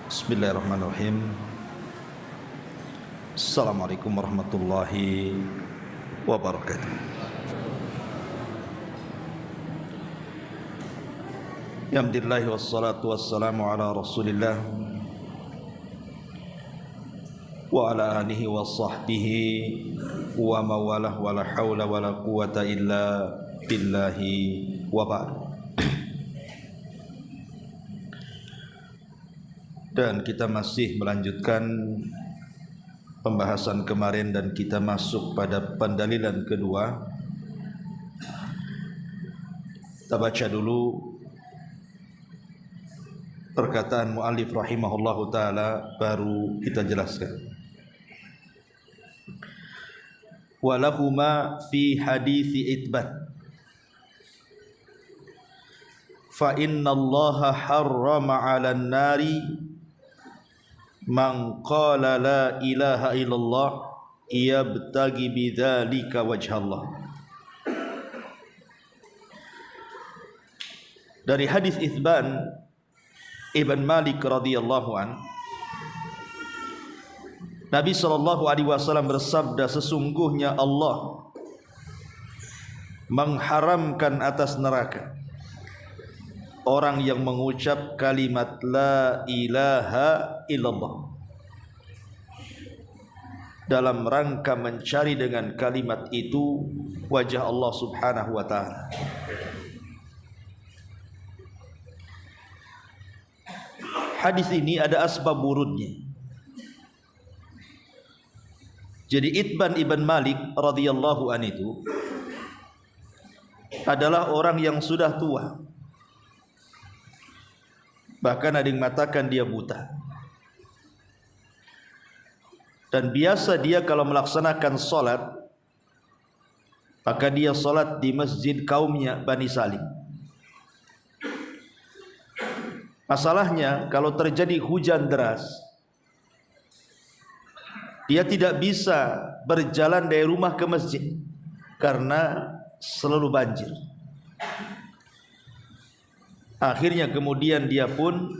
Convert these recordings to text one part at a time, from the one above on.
Bismillahirrahmanirrahim. Assalamualaikum warahmatullahi wabarakatuh. Alhamdulillah wassalatu wassalamu ala Rasulillah wa ala alihi wa sahbihi wa mawalah wa la hawla wa la quwata illa billahi wa ba'd. Dan kita masih melanjutkan pembahasan kemarin dan kita masuk pada pendalilan kedua. Kita baca dulu perkataan muallif rahimahullahu taala, baru kita jelaskan. Walahuma fi hadithi itban fa inna allaha harrama 'alan nari man qala la ilaha illallah yabtagi bidzalika wajhallah. Dari hadis Itsban Ibn Malik radhiyallahu an, Nabi sallallahu alaihi wasallam bersabda, sesungguhnya Allah mengharamkan atas neraka orang yang mengucap kalimat la ilaha illallah dalam rangka mencari dengan kalimat itu wajah Allah subhanahu wa ta'ala. Hadis ini ada asbab wurudnya. Jadi Itban ibn Malik radhiyallahu an itu adalah orang yang sudah tua. Bahkan ada yang mengatakan dia buta. Dan biasa dia kalau melaksanakan solat, maka dia solat di masjid kaumnya Bani Salim. Masalahnya kalau terjadi hujan deras, dia tidak bisa berjalan dari rumah ke masjid karena selalu banjir. Akhirnya kemudian dia pun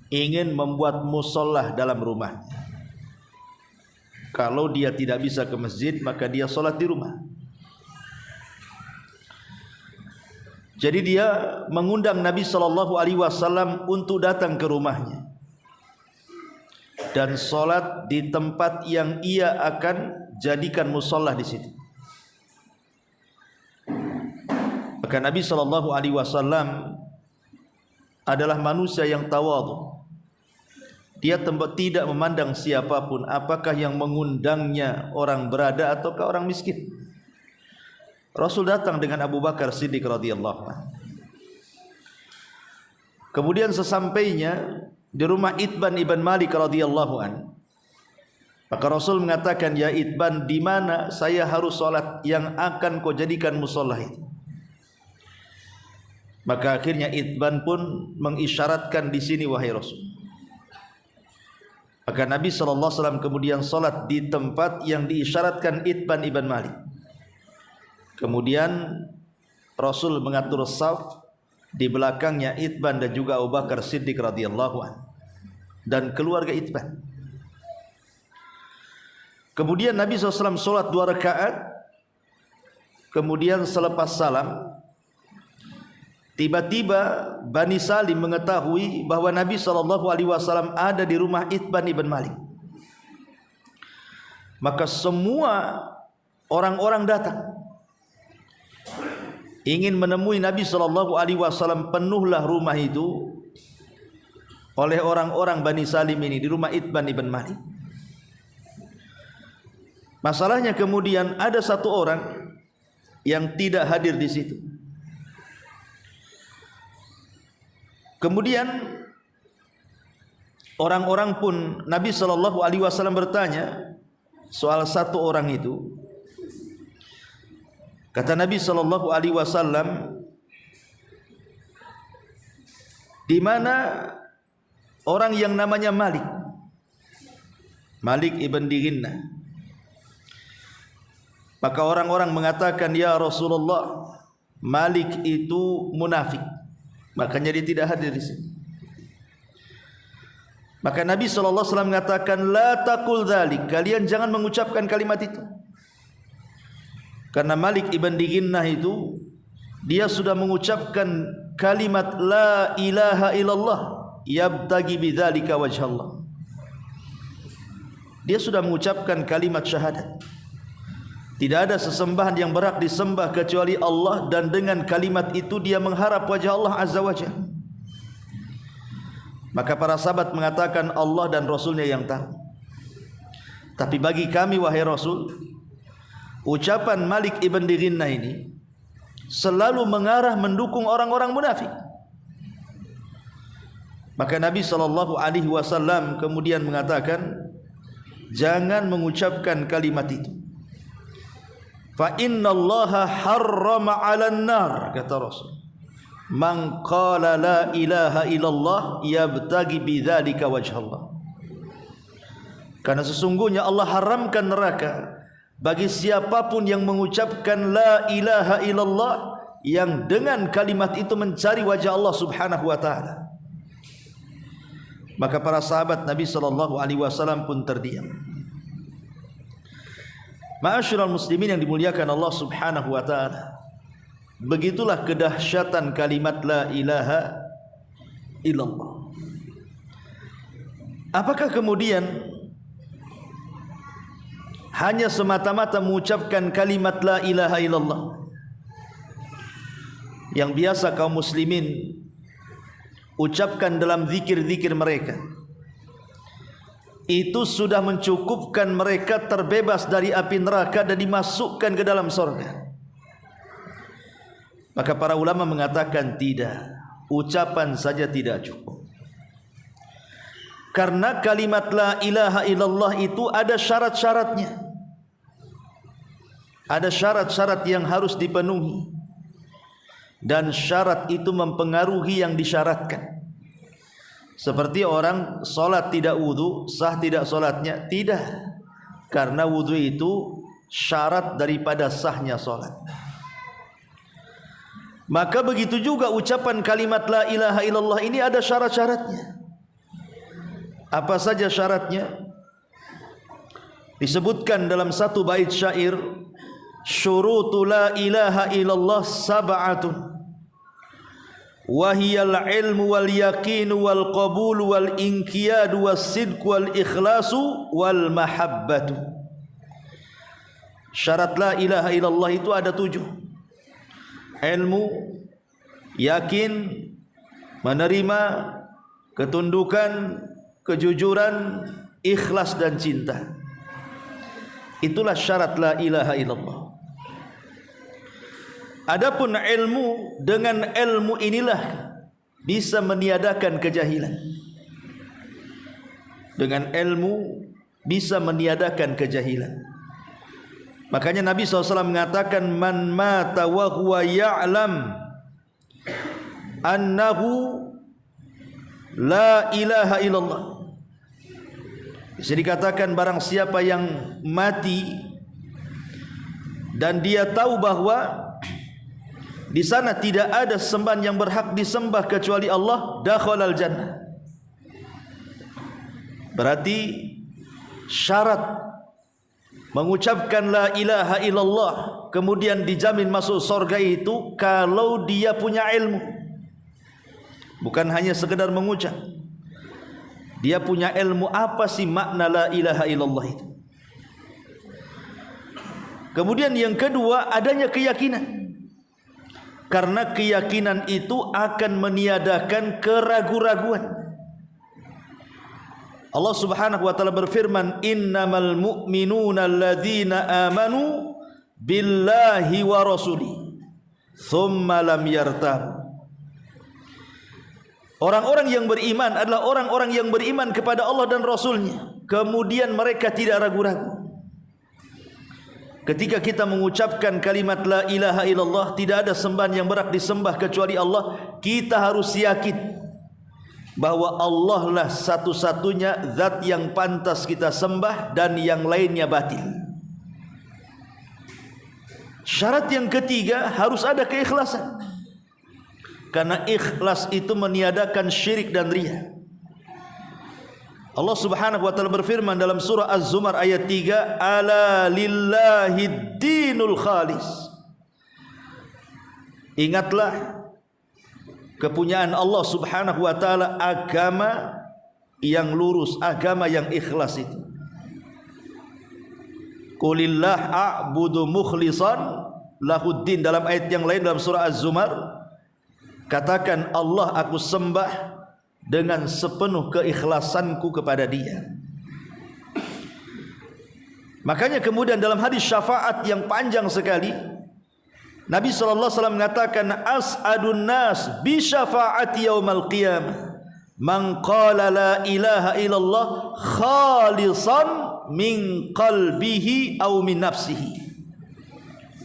ingin membuat musolah dalam rumah. Kalau dia tidak bisa ke masjid, maka dia solat di rumah. Jadi dia mengundang Nabi SAW untuk datang ke rumahnya dan solat di tempat yang ia akan jadikan musolah di situ. Maka Nabi SAW adalah manusia yang tawadhu. Dia tidak memandang siapapun, apakah yang mengundangnya orang berada ataukah orang miskin. Rasul datang dengan Abu Bakar Siddiq radhiyallahu anhu. Kemudian sesampainya di rumah Itban ibn Malik radhiyallahu anhu, maka Rasul mengatakan, ya Itban, di mana saya harus salat yang akan kau jadikan musholah itu? Maka akhirnya Itban pun mengisyaratkan di sini, wahai Rasul. Maka Nabi SAW kemudian salat di tempat yang diisyaratkan Itban ibn Malik. Kemudian Rasul mengatur saf di belakangnya Itban dan juga Abu Bakar Siddiq radhiyallahu anhu dan keluarga Itban. Kemudian Nabi SAW salat 2 rakaat. Kemudian selepas salam, tiba-tiba Bani Salim mengetahui bahwa Nabi SAW ada di rumah Itban ibn Malik. Maka semua orang-orang datang ingin menemui Nabi SAW. Penuhlah rumah itu oleh orang-orang Bani Salim ini di rumah Itban ibn Malik. Masalahnya kemudian ada satu orang yang tidak hadir di situ. Kemudian orang-orang pun Nabi SAW bertanya soal satu orang itu. Kata Nabi SAW, di mana orang yang namanya Malik, Malik ibn Dihinnah. Maka orang-orang mengatakan, ya Rasulullah, Malik itu munafik, makanya dia tidak hadir di sini. Maka Nabi SAW mengatakan, la taqul dzalik, kalian jangan mengucapkan kalimat itu. Karena Malik ibn Dighinnah itu, dia sudah mengucapkan kalimat la ilaha illallah yabtagi bidzalika wajhallah. Dia sudah mengucapkan kalimat syahadat. Tidak ada sesembahan yang berhak disembah kecuali Allah, dan dengan kalimat itu dia mengharap wajah Allah Azza wa Jalla. Maka para sahabat mengatakan Allah dan Rasulnya yang tahu. Tapi bagi kami wahai Rasul, ucapan Malik ibn Dighinnah ini selalu mengarah mendukung orang-orang munafik. Maka Nabi SAW kemudian mengatakan, jangan mengucapkan kalimat itu. Fa innallaha harrama 'alan nar, kata Rasul, man qala la ilaha illallah yabtagi bidzalika wajhallah. Karena sesungguhnya Allah haramkan neraka bagi siapapun yang mengucapkan la ilaha illallah, yang dengan kalimat itu mencari wajah Allah Subhanahu wa taala. Maka para sahabat Nabi SAW pun terdiam. Ma'asyiral muslimin yang dimuliakan Allah Subhanahu wa taala, begitulah kedahsyatan kalimat la ilaha illallah. Apakah kemudian hanya semata-mata mengucapkan kalimat la ilaha illallah yang biasa kaum muslimin ucapkan dalam zikir-zikir mereka, itu sudah mencukupkan mereka terbebas dari api neraka dan dimasukkan ke dalam surga? Maka para ulama mengatakan tidak, ucapan saja tidak cukup. Karena kalimat la ilaha illallah itu ada syarat-syaratnya. Ada syarat-syarat yang harus dipenuhi, dan syarat itu mempengaruhi yang disyaratkan. Seperti orang solat tidak wudu, sah tidak solatnya? Tidak, karena wudu itu syarat daripada sahnya solat. Maka begitu juga ucapan kalimat la ilaha illallah ini ada syarat-syaratnya. Apa saja syaratnya? Disebutkan dalam satu bait syair, syurutu la ilaha illallah sab'atun, wahiyal ilmu wal yaqinu wal qabulu wal inqiyadu was sidqu wal ikhlasu wal mahabbatu. Syarat la ilaha illallah itu ada 7. Ilmu, yakin, menerima, ketundukan, kejujuran, ikhlas dan cinta. Itulah syarat la ilaha illallah. Adapun ilmu, dengan ilmu inilah bisa meniadakan kejahilan. Dengan ilmu bisa meniadakan kejahilan. Makanya Nabi SAW mengatakan, man mata wa huwa ya'lam annahu la ilaha illallah. Bisa dikatakan barang siapa yang mati dan dia tahu bahwa di sana tidak ada sembahan yang berhak disembah kecuali Allah, dakhalal jannah. Berarti syarat mengucapkan la ilaha illallah kemudian dijamin masuk surga itu kalau dia punya ilmu. Bukan hanya sekedar mengucap. Dia punya ilmu apa sih makna la ilaha illallah itu. Kemudian yang kedua, adanya keyakinan. Karena keyakinan itu akan meniadakan keraguan-raguan. Allah Subhanahu wa taala berfirman, innamal mu'minuna alladzina amanu billahi wa rasuli thumma lam yartab. Orang-orang yang beriman adalah orang-orang yang beriman kepada Allah dan Rasulnya, kemudian mereka tidak ragu-ragu. Ketika kita mengucapkan kalimat la ilaha illallah, tidak ada sembahan yang berhak disembah kecuali Allah, kita harus yakin bahwa Allah lah satu-satunya zat yang pantas kita sembah dan yang lainnya batil. Syarat yang ketiga, harus ada keikhlasan. Karena ikhlas itu meniadakan syirik dan riya. Allah Subhanahu wa taala berfirman dalam surah Az-Zumar ayat 3, ala lillahid dinul khalis. Ingatlah kepunyaan Allah Subhanahu wa taala agama yang lurus, agama yang ikhlas itu. Qulillah a'budu mukhlishan lahuddin. Dalam ayat yang lain dalam surah Az-Zumar, katakan Allah aku sembah dengan sepenuh keikhlasanku kepada Dia. Makanya kemudian dalam hadis syafaat yang panjang sekali, Nabi sallallahu alaihi wasallam mengatakan, as'adun nas bi syafaati yaumal qiyamah man qala la ilaha illallah khalisan min qalbihi aw min nafsihi.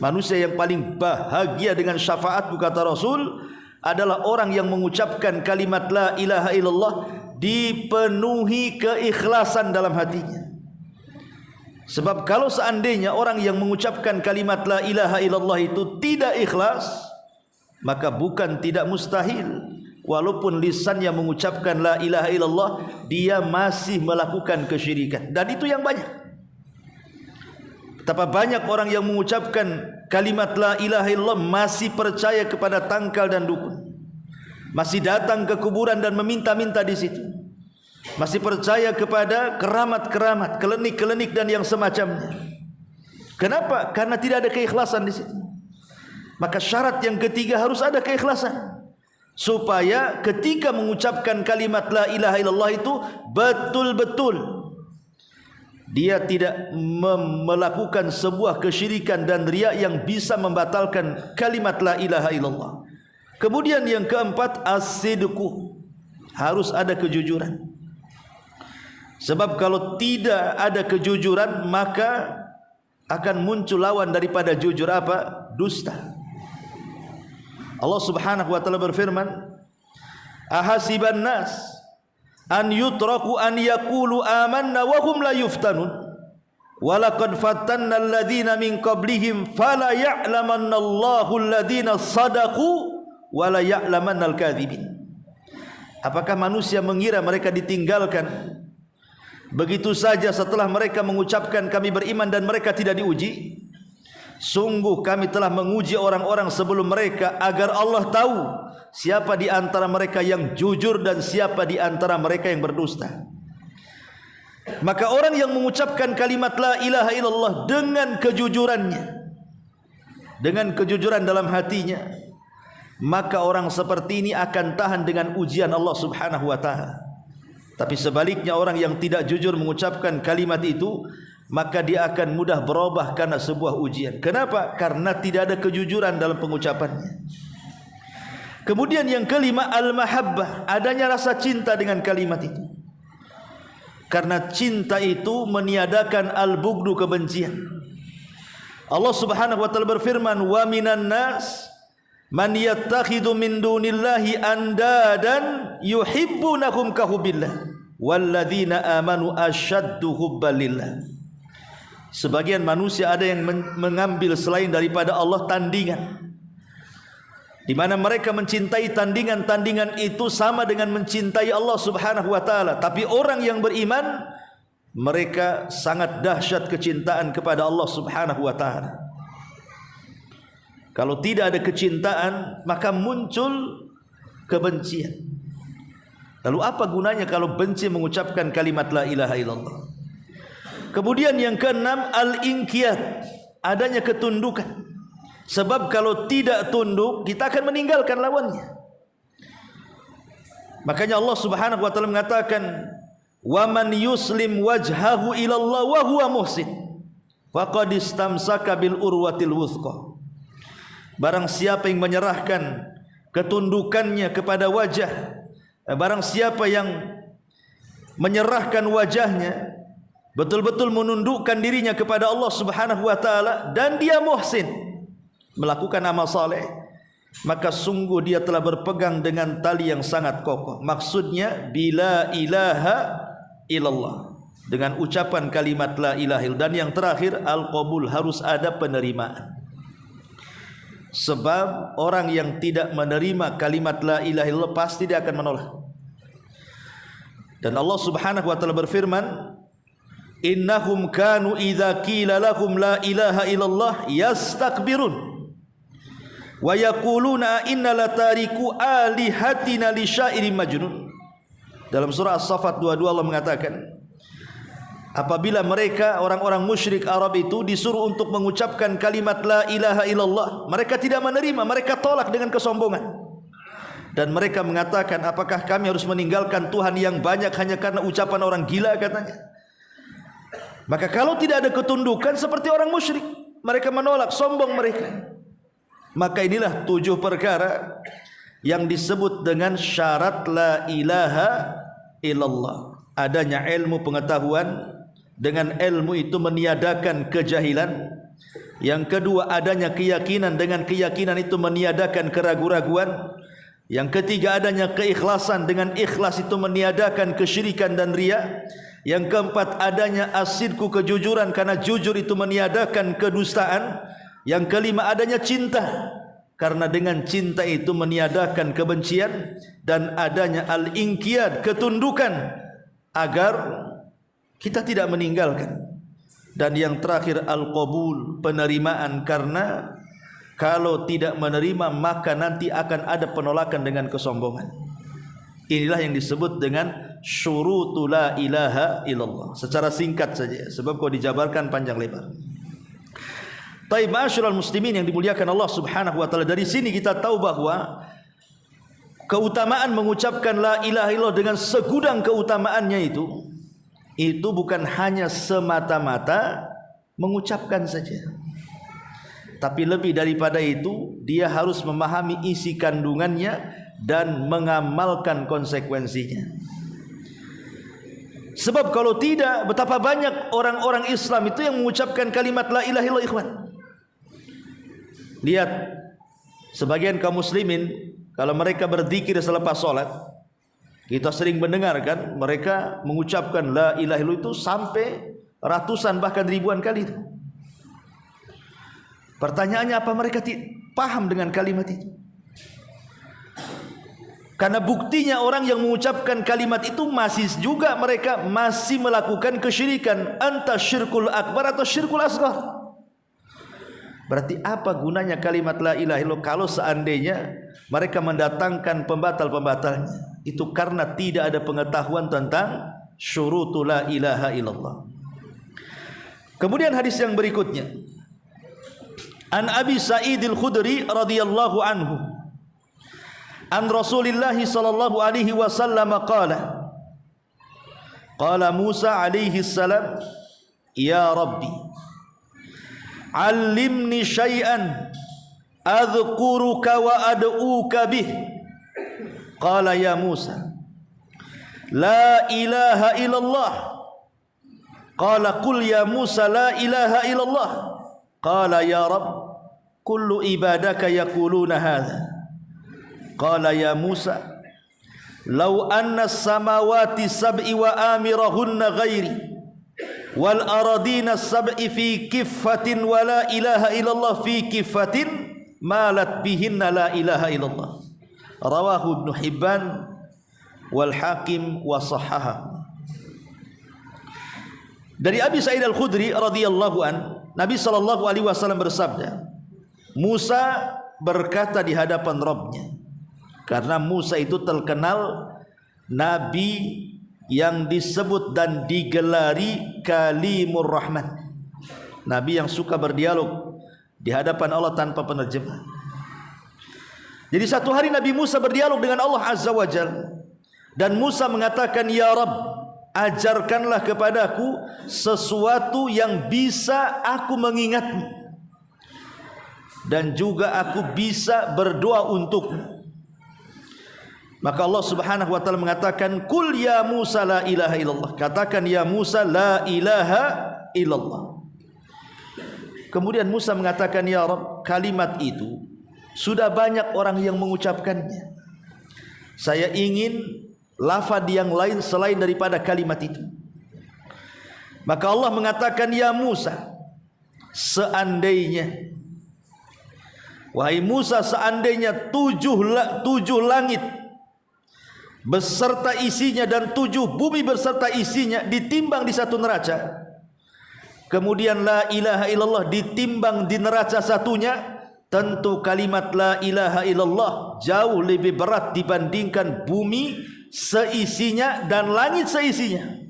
Manusia yang paling bahagia dengan syafaatku, kata Rasul, adalah orang yang mengucapkan kalimat la ilaha illallah dipenuhi keikhlasan dalam hatinya. Sebab kalau seandainya orang yang mengucapkan kalimat la ilaha illallah itu tidak ikhlas, maka bukan tidak mustahil, walaupun lisannya mengucapkan la ilaha illallah, dia masih melakukan kesyirikan. Dan itu yang banyak. Betapa banyak orang yang mengucapkan kalimat la ilaha illallah masih percaya kepada tangkal dan dukun, masih datang ke kuburan dan meminta-minta di situ, masih percaya kepada keramat-keramat, klinik-klinik dan yang semacamnya. Kenapa? Karena tidak ada keikhlasan di situ. Maka syarat yang ketiga harus ada keikhlasan, supaya ketika mengucapkan kalimat la ilaha illallah itu betul-betul dia tidak melakukan sebuah kesyirikan dan riya yang bisa membatalkan kalimat la ilaha illallah. Kemudian yang keempat, as-sidqu, harus ada kejujuran. Sebab kalau tidak ada kejujuran, maka akan muncul lawan daripada jujur, apa? Dusta. Allah Subhanahu wa taala berfirman, ahasiban nas an yutraku an yaqulu amanna wa hum la yuftanun walaqad fatanna alladhina min qablihim fala ya'lamanna Allahu alladhina sadaqu wa la ya'lamanna al-kadhibin. Apakah manusia mengira mereka ditinggalkan begitu saja setelah mereka mengucapkan kami beriman dan mereka tidak diuji? Sungguh kami telah menguji orang-orang sebelum mereka agar Allah tahu siapa di antara mereka yang jujur dan siapa di antara mereka yang berdusta. Maka orang yang mengucapkan kalimat la ilaha illallah dengan kejujurannya, dengan kejujuran dalam hatinya, maka orang seperti ini akan tahan dengan ujian Allah Subhanahu wa taala. Tapi sebaliknya orang yang tidak jujur mengucapkan kalimat itu, maka dia akan mudah berubah karena sebuah ujian. Kenapa? Karena tidak ada kejujuran dalam pengucapannya. Kemudian yang kelima, al-mahabbah, adanya rasa cinta dengan kalimat itu. Karena cinta itu meniadakan al-bughdu, kebencian. Allah Subhanahu wa taala berfirman, wa minan nas man yattakhidhu min dunillahi andadan yuhibbunahum ka hubbillah walladzina amanu asyaddu hubbalillah. Sebagian manusia ada yang mengambil selain daripada Allah tandingan, di mana mereka mencintai tandingan-tandingan itu sama dengan mencintai Allah Subhanahu wa taala. Tapi orang yang beriman, mereka sangat dahsyat kecintaan kepada Allah Subhanahu wa taala. Kalau tidak ada kecintaan, maka muncul kebencian. Lalu apa gunanya kalau benci mengucapkan kalimat la ilaha illallah? Kemudian yang keenam, al-inqiyad, adanya ketundukan. Sebab kalau tidak tunduk, kita akan meninggalkan lawannya. Makanya Allah Subhanahu wa taala mengatakan, "Wa man yuslim wajhahu ila Allah wa huwa muhsin, faqad istamsaka bil urwatil wuthqa." Barang siapa yang menyerahkan ketundukannya kepada wajah, barang siapa yang menyerahkan wajahnya, betul-betul menundukkan dirinya kepada Allah Subhanahu wa taala, dan dia muhsin, melakukan amal saleh, maka sungguh dia telah berpegang dengan tali yang sangat kokoh. Maksudnya bila ilaha illallah, dengan ucapan kalimat la ilaha illallah. Dan yang terakhir, al-qabul, harus ada penerimaan. Sebab orang yang tidak menerima kalimat la ilaha illallah pasti dia akan menolak. Dan Allah Subhanahu wa taala berfirman, innahum kanu idza qila lahum la ilaha illallah yastakbirun wa yaquluna inna latariku alihatina li syairin majnun. Dalam surah As-Saffat 22 Allah mengatakan, apabila mereka orang-orang musyrik Arab itu disuruh untuk mengucapkan kalimat la ilaha illallah, mereka tidak menerima, mereka tolak dengan kesombongan. Dan mereka mengatakan, apakah kami harus meninggalkan Tuhan yang banyak hanya karena ucapan orang gila, katanya. Maka kalau tidak ada ketundukan seperti orang musyrik, mereka menolak, sombong mereka. Maka inilah 7 perkara yang disebut dengan syarat la ilaha illallah. Adanya ilmu pengetahuan, dengan ilmu itu meniadakan kejahilan. Yang kedua, adanya keyakinan, dengan keyakinan itu meniadakan keraguan-raguan. Yang ketiga, adanya keikhlasan, dengan ikhlas itu meniadakan kesyirikan dan riya. Yang keempat, adanya asidku, kejujuran, karena jujur itu meniadakan kedustaan. Yang kelima, adanya cinta, karena dengan cinta itu meniadakan kebencian. Dan adanya al-inqiyad, ketundukan, agar kita tidak meninggalkan. Dan yang terakhir al-qabul, penerimaan, karena kalau tidak menerima maka nanti akan ada penolakan dengan kesombongan. Inilah yang disebut dengan syurutu la ilaha illallah. Secara singkat saja, sebab kalau dijabarkan panjang lebar. Taib ma'asyiral muslimin yang dimuliakan Allah Subhanahu wa taala, dari sini kita tahu bahwa keutamaan mengucapkan la ilaha illallah dengan segudang keutamaannya itu bukan hanya semata-mata mengucapkan saja. Tapi lebih daripada itu, dia harus memahami isi kandungannya dan mengamalkan konsekuensinya. Sebab kalau tidak, betapa banyak orang-orang Islam itu yang mengucapkan kalimat la ilaha illallah, ikhwan. Lihat, sebagian kaum muslimin kalau mereka berzikir selepas sholat, kita sering mendengarkan mereka mengucapkan la ilaha illallah itu sampai ratusan bahkan ribuan kali itu. Pertanyaannya, apa mereka paham dengan kalimat itu? Karena buktinya orang yang mengucapkan kalimat itu mereka masih melakukan kesyirikan, anta syirkul akbar atau syirkul asghar. Berarti apa gunanya kalimat la ilaha illallah kalau seandainya mereka mendatangkan pembatal-pembatalnya? Itu karena tidak ada pengetahuan tentang syurutu la ilaha illallah. Kemudian hadis yang berikutnya, An Abi Sa'id al-Khudri radhiyallahu anhu, an Rasulillah sallallahu alaihi wasallam qala, qala Musa alaihi salam, ya Rabbi, allimni syai'an adhkuruka wa ad'uka bih. Qala ya Musa, la ilaha illallah. Qala qul ya Musa la ilaha illallah. Qala ya Rabb, kullu ibadaka yaquluna hadha. Qala ya Musa, law anna as-samawati sab'i wa amirahunna ghairi wal aradina sab'i fi kiffatin wa la ilaha illallah fi kiffatin malat bihinna la ilaha illallah. Rawahu Ibnu Hibban wal Hakim wa sahhaha. Dari Abi Sa'id al-Khudri radhiyallahu an, Nabi sallallahu alaihi wasallam bersabda, Musa berkata di hadapan Rabbnya, karena Musa itu terkenal nabi yang disebut dan digelari Kalimur Rahman, nabi yang suka berdialog di hadapan Allah tanpa penerjemah. Jadi satu hari Nabi Musa berdialog dengan Allah Azza wa Jalla, dan Musa mengatakan, ya Rabb, ajarkanlah kepadaku sesuatu yang bisa aku mengingatmu dan juga aku bisa berdoa untukmu. Maka Allah Subhanahu wa taala mengatakan, qul ya Musa la ilaha illallah. Katakan ya Musa la ilaha illallah. Kemudian Musa mengatakan, ya Rabb, kalimat itu sudah banyak orang yang mengucapkannya. Saya ingin lafaz yang lain selain daripada kalimat itu. Maka Allah mengatakan, ya Musa, seandainya, wahai Musa, seandainya tujuh langit beserta isinya dan 7 bumi beserta isinya ditimbang di satu neraca, kemudian la ilaha illallah ditimbang di neraca satunya, tentu kalimat la ilaha illallah jauh lebih berat dibandingkan bumi seisinya dan langit seisinya.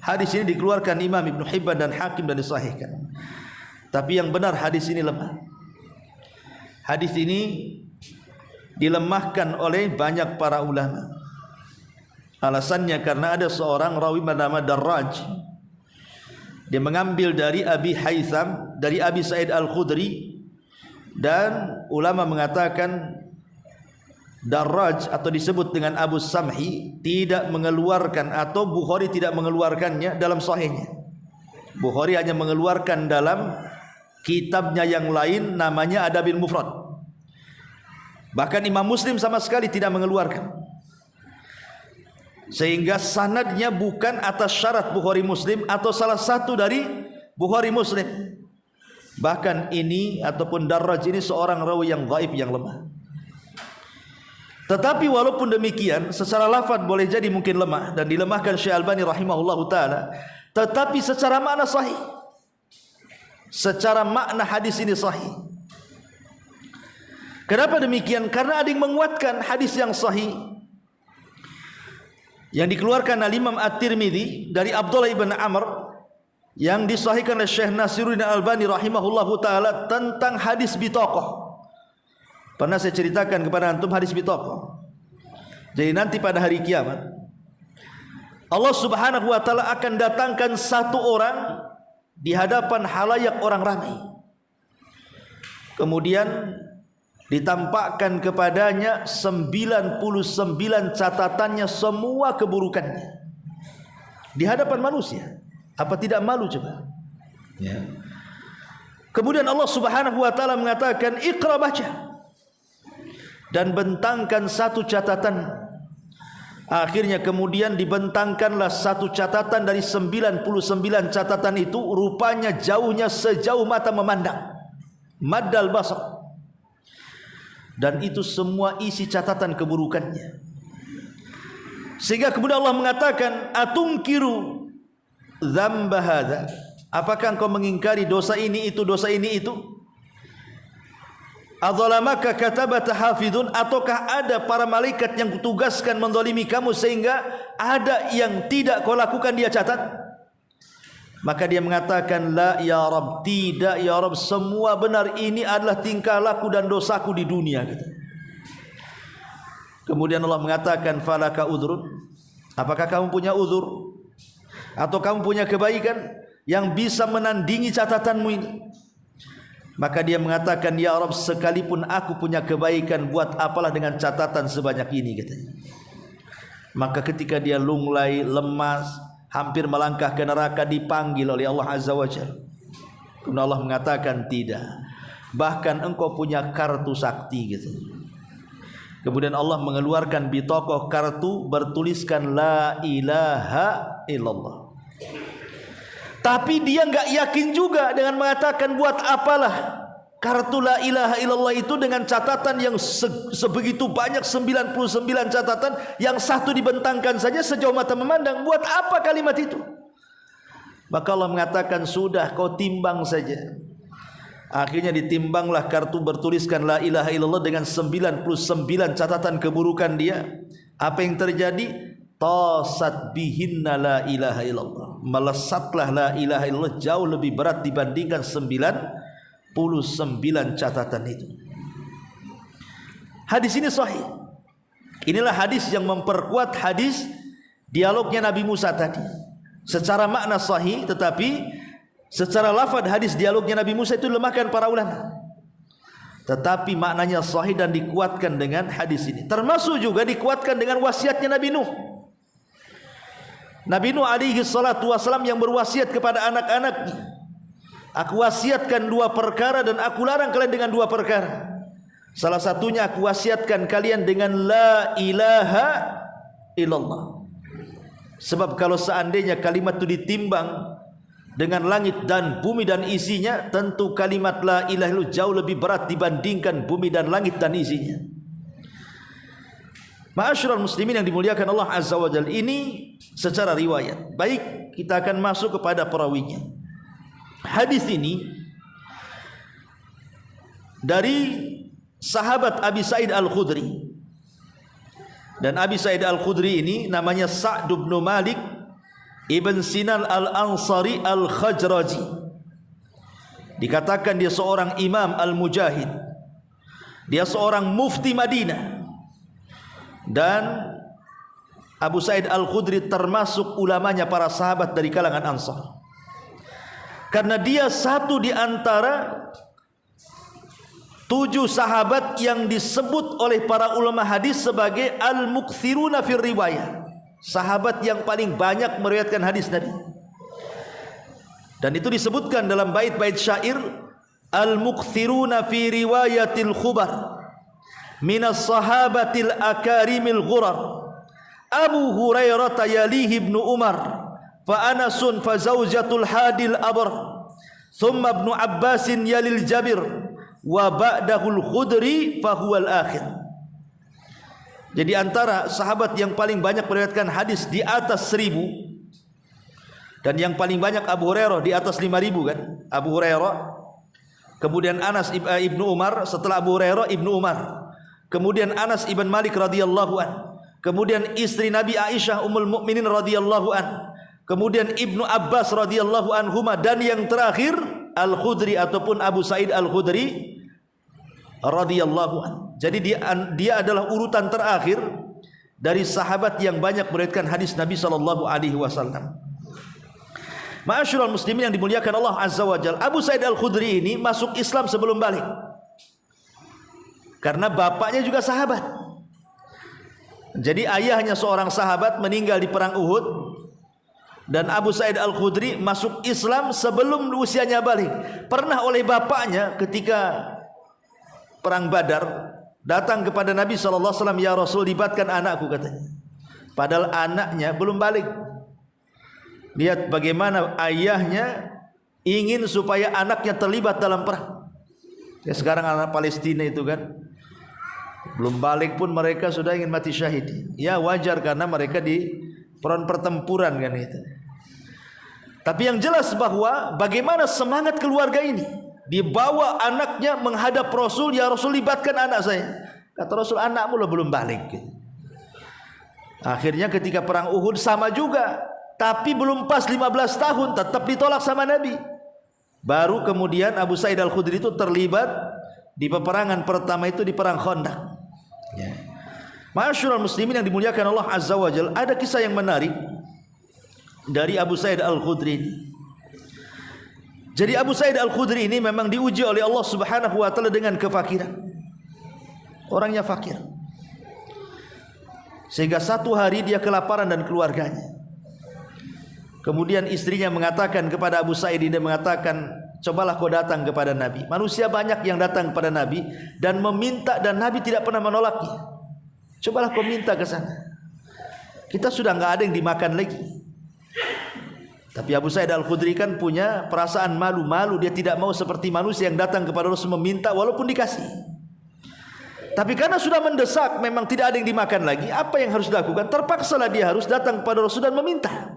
Hadis ini dikeluarkan Imam Ibn Hibban dan Hakim dan disahihkan. Tapi yang benar hadis ini lemah. Hadis ini dilemahkan oleh banyak para ulama. Alasannya karena ada seorang rawi bernama Darraj. Dia mengambil dari Abi Haytham, dari Abi Sa'id Al-Khudri, dan ulama mengatakan Darraj atau disebut dengan Abu Samhi tidak mengeluarkan, atau Bukhari tidak mengeluarkannya dalam sahihnya. Bukhari hanya mengeluarkan dalam kitabnya yang lain, namanya Adabil Mufrad. Bahkan Imam Muslim sama sekali tidak mengeluarkan. Sehingga sanadnya bukan atas syarat Bukhari Muslim atau salah satu dari Bukhari Muslim. Bahkan ini ataupun Darraj ini seorang rawi yang dhaif, yang lemah. Tetapi walaupun demikian, secara lafaz boleh jadi mungkin lemah dan dilemahkan Syekh Albani rahimahullahu taala, tetapi secara makna sahih. Secara makna hadis ini sahih. Kenapa demikian? Karena ada yang menguatkan hadis yang sahih yang dikeluarkan oleh Imam At-Tirmidzi dari Abdullah ibn Amr, yang disahihkan oleh Syekh Nasiruddin Albani rahimahullahu taala tentang hadis bitaqah. Pernah saya ceritakan kepada antum hadis bitaqah. Jadi nanti pada hari kiamat Allah Subhanahu wa taala akan datangkan satu orang di hadapan halayak orang ramai. Kemudian ditampakkan kepadanya 99 catatannya, semua keburukannya di hadapan manusia. Apa tidak malu coba? Ya. Kemudian Allah Subhanahu wa taala mengatakan, "Iqra, baca." Dan bentangkan satu catatan. Akhirnya kemudian dibentangkanlah satu catatan dari 99 catatan itu, rupanya jauhnya sejauh mata memandang, maddal basar. Dan itu semua isi catatan keburukannya. Sehingga kemudian Allah mengatakan, "Atunkiru dzamba hadza?" Apakah engkau mengingkari dosa ini itu, dosa ini itu? "Adzalamaka katabata hafidun?" Ataukah ada para malaikat yang kutugaskan menzalimi kamu sehingga ada yang tidak kau lakukan dia catat? Maka dia mengatakan, "La ya Rabb," tidak ya Rabb, semua benar, ini adalah tingkah laku dan dosaku di dunia. Kemudian Allah mengatakan, "Falaka udhrun?" Apakah kamu punya uzur atau kamu punya kebaikan yang bisa menandingi catatanmu ini? Maka dia mengatakan, "Ya Rabb, sekalipun aku punya kebaikan, buat apalah dengan catatan sebanyak ini," katanya. Maka ketika dia lunglai, lemas, hampir melangkah ke neraka, dipanggil oleh Allah Azza wa Jalla. Kemudian Allah mengatakan, "Tidak, bahkan engkau punya kartu sakti," gitu. Kemudian Allah mengeluarkan bitaqah, kartu bertuliskan la ilaha illallah. Tapi dia enggak yakin juga dengan mengatakan, buat apalah kartu la ilaha illallah itu dengan catatan yang sebegitu banyak, 99 catatan, yang satu dibentangkan saja sejauh mata memandang. Buat apa kalimat itu? Maka Allah mengatakan, "Sudah, kau timbang saja." Akhirnya ditimbanglah kartu bertuliskan la ilaha illallah dengan 99 catatan keburukan dia. Apa yang terjadi? Tasat bihinna la ilaha illallah. Melesatlah la ilaha illallah jauh lebih berat dibandingkan 99 catatan itu. Hadis ini sahih. Inilah hadis yang memperkuat hadis dialognya Nabi Musa tadi. Secara makna sahih, tetapi secara lafaz hadis dialognya Nabi Musa itu lemahkan para ulama. Tetapi maknanya sahih dan dikuatkan dengan hadis ini. Termasuk juga dikuatkan dengan wasiatnya Nabi Nuh. Nabi Nuh alaihi salatu wasalam yang berwasiat kepada anak-anaknya, "Aku wasiatkan 2 perkara dan aku larang kalian dengan 2 perkara. Salah satunya aku wasiatkan kalian dengan la ilaha illallah." Sebab kalau seandainya kalimat itu ditimbang dengan langit dan bumi dan isinya, tentu kalimat la ilaha illallah jauh lebih berat dibandingkan bumi dan langit dan isinya. Ma'asyiral muslimin yang dimuliakan Allah Azza wa Jalla, ini secara riwayat. Baik, kita akan masuk kepada perawinya. Hadis ini dari sahabat Abi Sa'id Al-Khudri. Dan Abi Sa'id Al-Khudri ini namanya Sa'd bin Malik Ibn Sinan Al-Ansari Al-Khajraji. Dikatakan dia seorang imam al-mujahid. Dia seorang mufti Madinah. Dan Abu Sa'id Al-Khudri termasuk ulamanya para sahabat dari kalangan Ansar. Karena dia satu di antara 7 sahabat yang disebut oleh para ulama hadis sebagai al-mukthiruna fir riwayah. Sahabat yang paling banyak meriwayatkan hadis Nabi. Dan itu disebutkan dalam bait-bait syair, al-mukthiruna fi riwayatil khubar minas sahabatil akarimil ghurar. Abu Hurairah yalihi ibnu Umar, fa Anasun fa zaujatul hadil abr, thumma ibnu Abbasin yalil Jabir, wa ba'dahul Khudri fa huwal akhir. Jadi antara sahabat yang paling banyak meriwayatkan hadis di atas 1000, dan yang paling banyak Abu Hurairah di atas 5000 kan? Abu Hurairah, kemudian Anas ibnu Umar, setelah Abu Hurairah ibnu Umar, kemudian Anas ibn Malik radhiyallahu an, kemudian istri Nabi Aisyah Ummul Mukminin radhiyallahu an, kemudian Ibnu Abbas radhiyallahu anhuma, dan yang terakhir Al-Khudri ataupun Abu Sa'id Al-Khudri radhiyallahu an. Jadi dia adalah urutan terakhir dari sahabat yang banyak meriwayatkan hadis Nabi sallallahu alaihi wasallam. Ma'asyiral muslimin yang dimuliakan Allah Azza wa Jalla, Abu Sa'id Al-Khudri ini masuk Islam sebelum balik. Karena bapaknya juga sahabat. Jadi ayahnya seorang sahabat meninggal di perang Uhud, dan Abu Sa'id Al-Khudri masuk Islam sebelum usianya balik. Pernah oleh bapaknya ketika perang Badar datang kepada Nabi SAW, ya Rasul, libatkan anakku, katanya. Padahal anaknya belum balik. Lihat bagaimana ayahnya ingin supaya anaknya terlibat dalam perang. Ya, sekarang anak Palestina itu kan belum balik pun mereka sudah ingin mati syahid. Ya wajar karena mereka di peron pertempuran kan itu. Tapi yang jelas bahwa bagaimana semangat keluarga ini, dibawa anaknya menghadap Rasul, ya Rasul, libatkan anak saya. Kata Rasul, anakmu lah belum balik. Akhirnya ketika perang Uhud sama juga, tapi belum pas 15 tahun tetap ditolak sama Nabi. Baru kemudian Abu Sa'id Al-Khudri itu terlibat di peperangan pertama itu, di perang Khandaq. Ya. Ma'asyiral muslimin yang dimuliakan Allah Azza wa Jalla, ada kisah yang menarik dari Abu Sa'id Al-Khudri ini. Jadi Abu Sa'id Al-Khudri ini memang diuji oleh Allah Subhanahu wa taala dengan kefakiran. Orangnya fakir. Sehingga satu hari dia kelaparan dan keluarganya. Kemudian istrinya mengatakan kepada Abu Sa'id, dia mengatakan, cobalah kau datang kepada Nabi. Manusia banyak yang datang kepada Nabi dan meminta, dan Nabi tidak pernah menolaknya. Cobalah kau minta ke sana. Kita sudah enggak ada yang dimakan lagi. Tapi Abu Sa'id Al-Khudri kan punya perasaan malu-malu. Dia tidak mau seperti manusia yang datang kepada Rasul meminta walaupun dikasih. Tapi karena sudah mendesak, memang tidak ada yang dimakan lagi, apa yang harus dilakukan? Terpaksalah dia harus datang kepada Rasul dan meminta.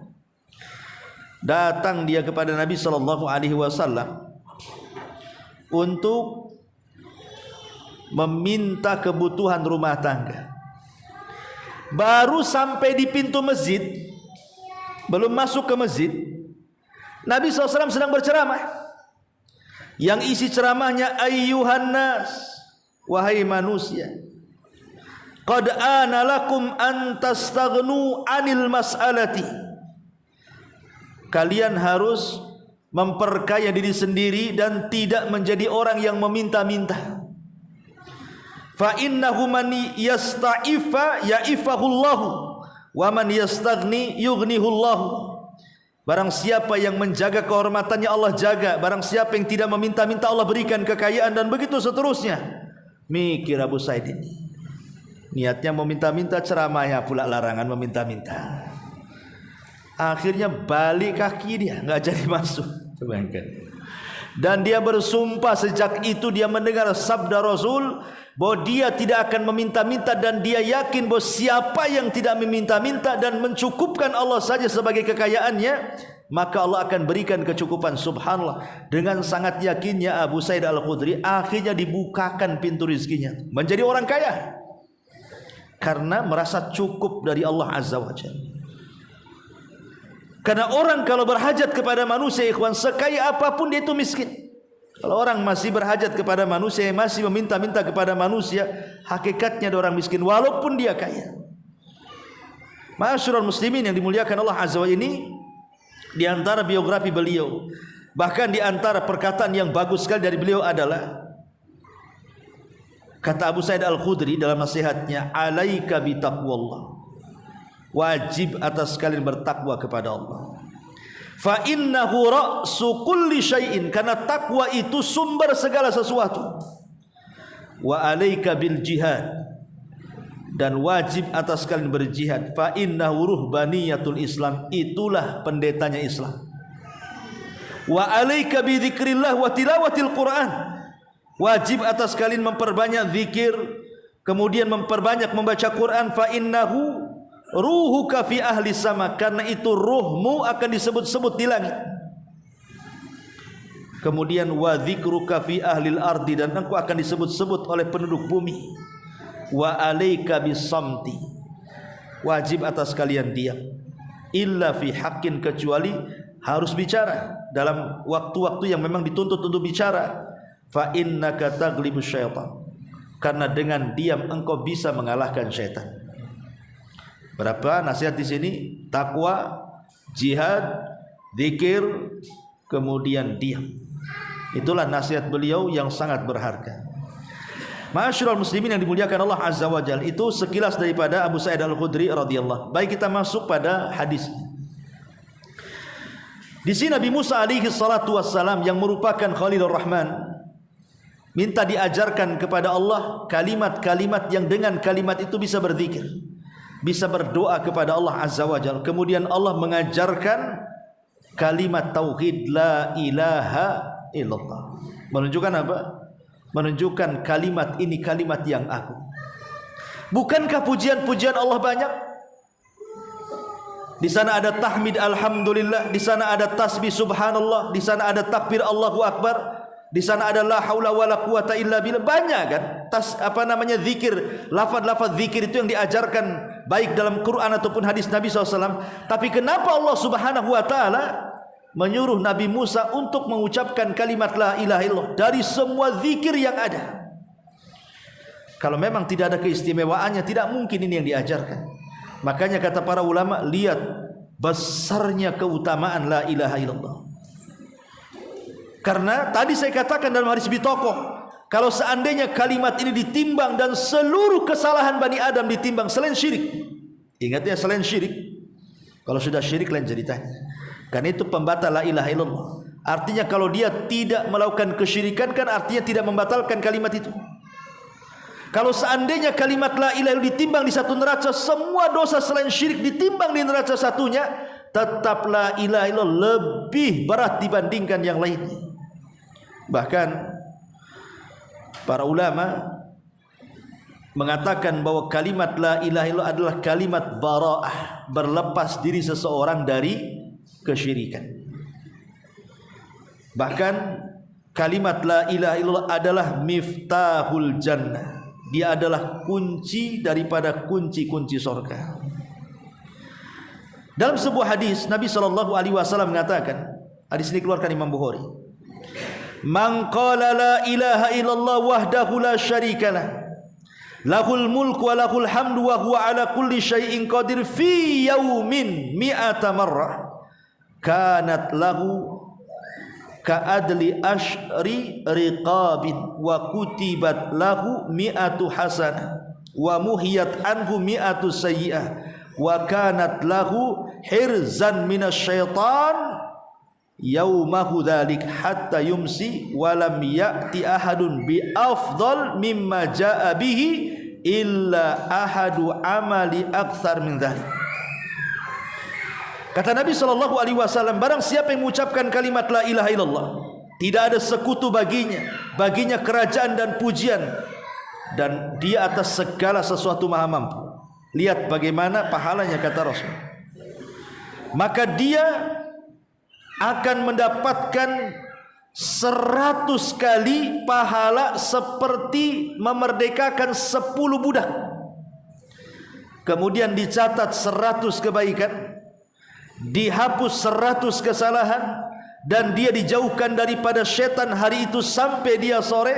Datang dia kepada Nabi sallallahu alaihi wasallam untuk meminta kebutuhan rumah tangga. Baru sampai di pintu masjid, belum masuk ke masjid, Nabi SAW sedang berceramah. Yang isi ceramahnya, ayyuhan nas, wahai manusia, qad ana lakum an tastaghnu anil mas'alati. Kalian harus memperkaya diri sendiri dan tidak menjadi orang yang meminta-minta. Fa innahu man yasta'ifa ya'ifahullahu wa man yastaghni yughnihullahu. Barang siapa yang menjaga kehormatannya, Allah jaga. Barang siapa yang tidak meminta-minta, Allah berikan kekayaan, dan begitu seterusnya. Mikir Abu Sa'id ini. Niatnya meminta-minta, ceramahnya pula larangan meminta-minta. Akhirnya balik kaki dia, nggak jadi masuk. Dan dia bersumpah sejak itu dia mendengar sabda Rasul, bahwa dia tidak akan meminta-minta, dan dia yakin bahwa siapa yang tidak meminta-minta dan mencukupkan Allah saja sebagai kekayaannya, maka Allah akan berikan kecukupan. Subhanallah, dengan sangat yakinnya Abu Sa'id Al-Khudri akhirnya dibukakan pintu rizkinya, menjadi orang kaya karena merasa cukup dari Allah Azza wa Jalla. Karena orang kalau berhajat kepada manusia, ikhwan, sekaya apapun dia itu miskin. Kalau orang masih berhajat kepada manusia, masih meminta-minta kepada manusia, hakikatnya dia orang miskin walaupun dia kaya. Ma'asyiral muslimin yang dimuliakan Allah Azza wa Jalla, ini di antara biografi beliau, bahkan di antara perkataan yang bagus sekali dari beliau adalah kata Abu Sa'id Al-Khudri dalam nasihatnya, alaika bitaqwallah, wajib atas kalian bertakwa kepada Allah. Fa innahu ra'su kulli syai'in, karena takwa itu sumber segala sesuatu. Wa alaika bil jihad, dan wajib atas kalian berjihad. Fa innahu ruhbaniyatul Islam, itulah pendetanya Islam. Wa alaika bi dzikrillah wa tilawatil Quran, wajib atas kalian memperbanyak zikir, kemudian memperbanyak membaca Quran. Fa innahu ruhuka fi ahli sama, karena itu ruhmu akan disebut-sebut di langit. Kemudian wa dzikruka fi ahlil ardi, dan engkau akan disebut-sebut oleh penduduk bumi. Wa alaika bisamti, wajib atas kalian diam. Illa fi haqqin, kecuali harus bicara dalam waktu-waktu yang memang dituntut untuk bicara. Fa innaka taglibus syaitan, karena dengan diam engkau bisa mengalahkan syaitan. Berapa nasihat di sini? Takwa, jihad, zikir, kemudian diam. Itulah nasihat beliau yang sangat berharga. Ma'asyiral muslimin yang dimuliakan Allah Azza wa Jalla, itu sekilas daripada Abu Sa'id Al-Khudri radhiyallahu. Baik, kita masuk pada hadis. Di sini Nabi Musa alaihi salatu wassalam yang merupakan Khalilur Rahman minta diajarkan kepada Allah kalimat-kalimat yang dengan kalimat itu bisa berzikir, bisa berdoa kepada Allah Azza wa Jalla. Kemudian Allah mengajarkan kalimat tauhid la ilaha illallah. Menunjukkan apa? Menunjukkan kalimat ini kalimat yang agung. Bukankah pujian-pujian Allah banyak? Di sana ada tahmid alhamdulillah, di sana ada tasbih subhanallah, di sana ada takbir Allahu akbar, di sana ada la haula wala quwata illa billah. Banyak kan zikir, lafaz-lafaz zikir itu yang diajarkan baik dalam Quran ataupun hadis Nabi SAW. Tapi kenapa Allah Subhanahu wa taala menyuruh Nabi Musa untuk mengucapkan kalimat la ilaha illallah dari semua zikir yang ada? Kalau memang tidak ada keistimewaannya, tidak mungkin ini yang diajarkan. Makanya kata para ulama, lihat besarnya keutamaan la ilaha illallah. Karena tadi saya katakan dalam hadis Bitokoh, kalau seandainya kalimat ini ditimbang dan seluruh kesalahan Bani Adam ditimbang selain syirik, ingatnya selain syirik, kalau sudah syirik lain ceritanya. Karena itu pembatal la ilaha illallah. Artinya kalau dia tidak melakukan kesyirikan, kan artinya tidak membatalkan kalimat itu. Kalau seandainya kalimat la ilaha illallah ditimbang di satu neraca, semua dosa selain syirik ditimbang di neraca satunya, tetap la ilaha illallah lebih berat dibandingkan yang lainnya. Bahkan para ulama mengatakan bahwa kalimat la ilaha illallah adalah kalimat bara'ah, berlepas diri seseorang dari kesyirikan. Bahkan kalimat la ilaha illallah adalah miftahul jannah, dia adalah kunci daripada kunci-kunci surga. Dalam sebuah hadis Nabi SAW mengatakan, hadis ini keluarkan Imam Bukhari, man qala la ilaha illallah wahdahu la syarikalah lahul mulku wa lahul hamdu wa huwa ala kulli syai'in qadir fi yaumin mi'ata marrah kanat lahu ka'adli ashri riqabin wa kutibat lahu mi'atu hasanah wa muhiyat anhu mi'atu sayyi'ah wa kanat lahu hirzan minasyaitan yaumahu dzalik hatta yumsi wa lam ya'ti ahadun bi afdal mimma jaa bihi illa ahadu amali aktsar min dzalik. Kata Nabi SAW, barang siapa yang mengucapkan kalimat la ilaha illallah, tidak ada sekutu baginya kerajaan dan pujian dan dia atas segala sesuatu maha mampu. Lihat bagaimana pahalanya kata Rasul. Maka dia akan mendapatkan 100 kali pahala seperti memerdekakan 10 budak. Kemudian dicatat 100 kebaikan, dihapus 100 kesalahan, dan dia dijauhkan daripada syaitan hari itu sampai dia sore,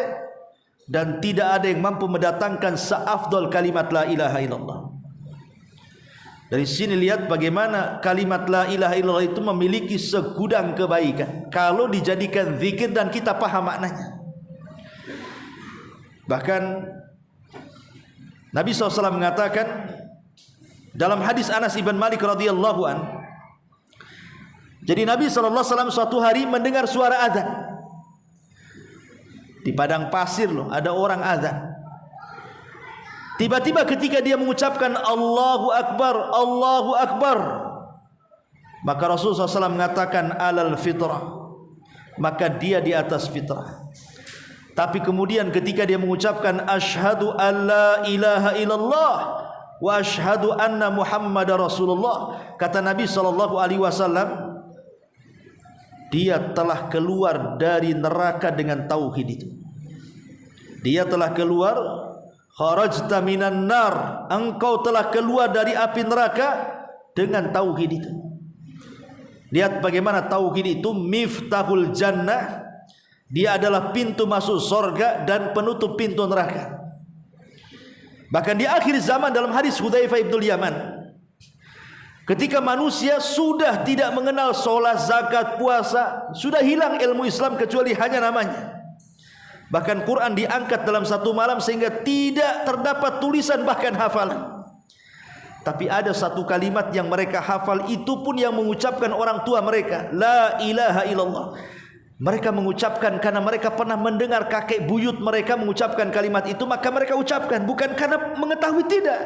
dan tidak ada yang mampu mendatangkan seafdal kalimat la ilaha illallah. Dari sini lihat bagaimana kalimat la ilaha illallah itu memiliki segudang kebaikan kalau dijadikan zikir dan kita paham maknanya. Bahkan Nabi SAW mengatakan dalam hadis Anas ibn Malik radhiyallahu an, jadi Nabi SAW suatu hari mendengar suara azan di padang pasir loh, ada orang azan. Tiba-tiba ketika dia mengucapkan Allahu Akbar, Allahu Akbar, maka Rasulullah SAW mengatakan alal fitrah, maka dia di atas fitrah. Tapi kemudian ketika dia mengucapkan asyhadu alla ilaha illallah wa asyhadu anna Muhammadar Rasulullah, kata Nabi SAW, dia telah keluar dari neraka dengan tauhid itu. Dia telah keluar, kharajta minan nar, engkau telah keluar dari api neraka dengan tauhid itu. Lihat bagaimana tauhid itu miftahul jannah, dia adalah pintu masuk surga dan penutup pintu neraka. Bahkan di akhir zaman dalam hadis Hudzaifah ibn Yaman, ketika manusia sudah tidak mengenal sholat, zakat, puasa, sudah hilang ilmu Islam kecuali hanya namanya. Bahkan Quran diangkat dalam satu malam sehingga tidak terdapat tulisan bahkan hafalan. Tapi ada satu kalimat yang mereka hafal, itu pun yang mengucapkan orang tua mereka, la ilaha illallah. Mereka mengucapkan karena mereka pernah mendengar kakek buyut mereka mengucapkan kalimat itu, maka mereka ucapkan, bukan karena mengetahui, tidak.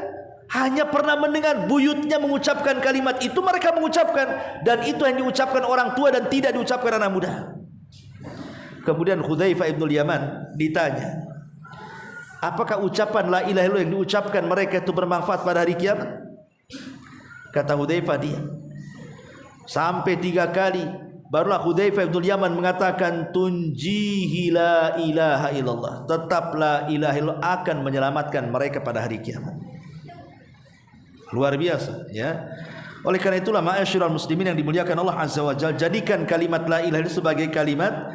Hanya pernah mendengar buyutnya mengucapkan kalimat itu, mereka mengucapkan, dan itu yang diucapkan orang tua dan tidak diucapkan anak muda. Kemudian Hudzaifah ibn Yaman ditanya, apakah ucapan la ilaha illallah yang diucapkan mereka itu bermanfaat pada hari kiamat? Kata Hudzaifah, dia sampai 3 kali. Barulah Hudzaifah ibn Yaman mengatakan, tunjihi la ilaha illallah, tetap la ilaha illallah akan menyelamatkan mereka pada hari kiamat. Luar biasa ya. Oleh karena itulah ma'asyiral muslimin yang dimuliakan Allah Azza wa Jalla, jadikan kalimat la ilaha illallah sebagai kalimat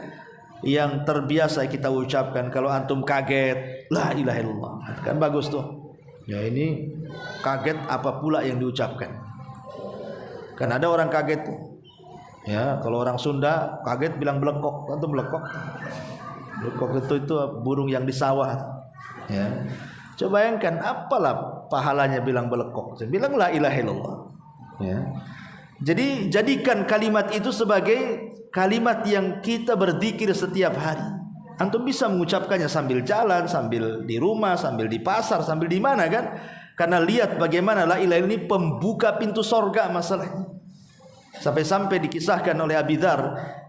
yang terbiasa kita ucapkan. Kalau antum kaget la ilaha illallah, kan bagus tuh. Ya ini kaget apa pula yang diucapkan. Kan ada orang kaget tuh. Ya, kalau orang Sunda kaget bilang belekok, antum belekok. Belekok itu burung yang di sawah. Ya. Coba bayangkan apalah pahalanya bilang belekok. Bilang la ilaha illallah. Ya. Jadi jadikan kalimat itu sebagai kalimat yang kita berzikir setiap hari. Antum bisa mengucapkannya sambil jalan, sambil di rumah, sambil di pasar, sambil di mana kan? Karena lihat bagaimana la ilaha illallah ini pembuka pintu sorga masalahnya. Sampai-sampai dikisahkan oleh Abi Dzar,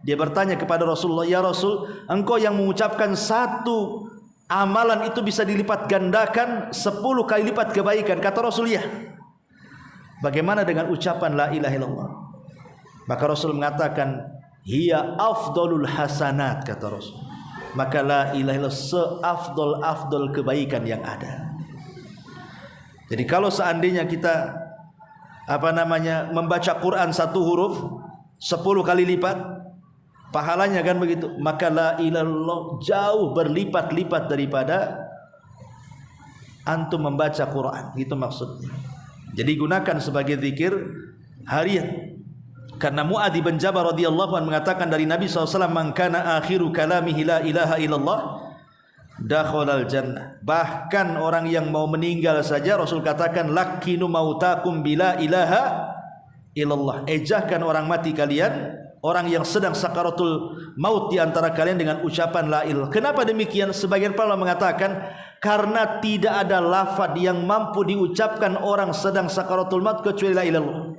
dia bertanya kepada Rasulullah, ya Rasul, engkau yang mengucapkan satu amalan itu bisa dilipat gandakan 10 kali lipat kebaikan. Kata Rasul, ya. Bagaimana dengan ucapan la ilaha illallah? Maka Rasul mengatakan, hiya afdalul hasanat, kata Rasul. Maka la ilaha illallah seafdal kebaikan yang ada. Jadi kalau seandainya kita membaca Quran 1 huruf 10 kali lipat pahalanya, kan begitu, maka la ilaha illallah jauh berlipat-lipat daripada antum membaca Quran. Itu maksudnya. Jadi gunakan sebagai zikir harian. Karena Mu'adz bin Jabal radhiyallahu anhu mengatakan dari Nabi SAW, man kana akhiru kalamihi la ilaha illallah dakhalal jannah. Bahkan orang yang mau meninggal saja Rasul katakan, lakinu mautakum bila ilaha illallah. Ejahkan orang mati kalian, orang yang sedang sakaratul maut di antara kalian dengan ucapan la ilaha. Kenapa demikian? Sebagian para ulama mengatakan karena tidak ada lafaz yang mampu diucapkan orang sedang sakaratul maut kecuali la ilaha illallah.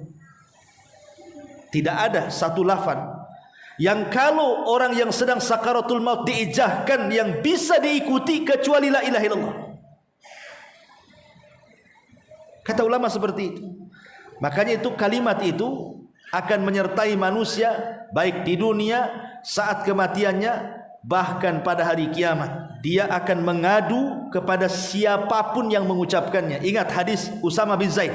Tidak ada satu lafaz yang kalau orang yang sedang sakaratul maut diijahkan yang bisa diikuti kecuali la ilaha illallah. Kata ulama seperti itu. Makanya itu kalimat itu akan menyertai manusia baik di dunia saat kematiannya, bahkan pada hari kiamat. Dia akan mengadu kepada siapapun yang mengucapkannya. Ingat hadis Usama bin Zaid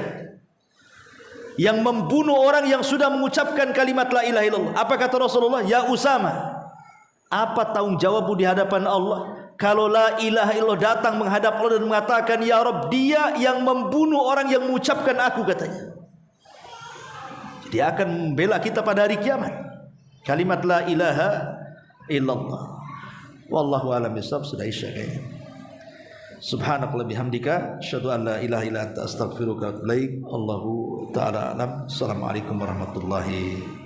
yang membunuh orang yang sudah mengucapkan kalimat la ilaha illallah. Apa kata Rasulullah? Ya Usama, apa tanggung jawabmu di hadapan Allah kalau la ilaha illallah datang menghadap Allah dan mengatakan ya Rabb, dia yang membunuh orang yang mengucapkan aku, katanya. Dia akan membela kita pada hari kiamat. Kalimat la ilaha illallah. Wallahu a'lam bishawab. Sudah isya kayaknya. Subhanakallah bihamdika asyhadu an la ilaha illa anta astaghfiruka wa atubu ilaik. Allahu ta'ala alam. Assalamualaikum warahmatullahi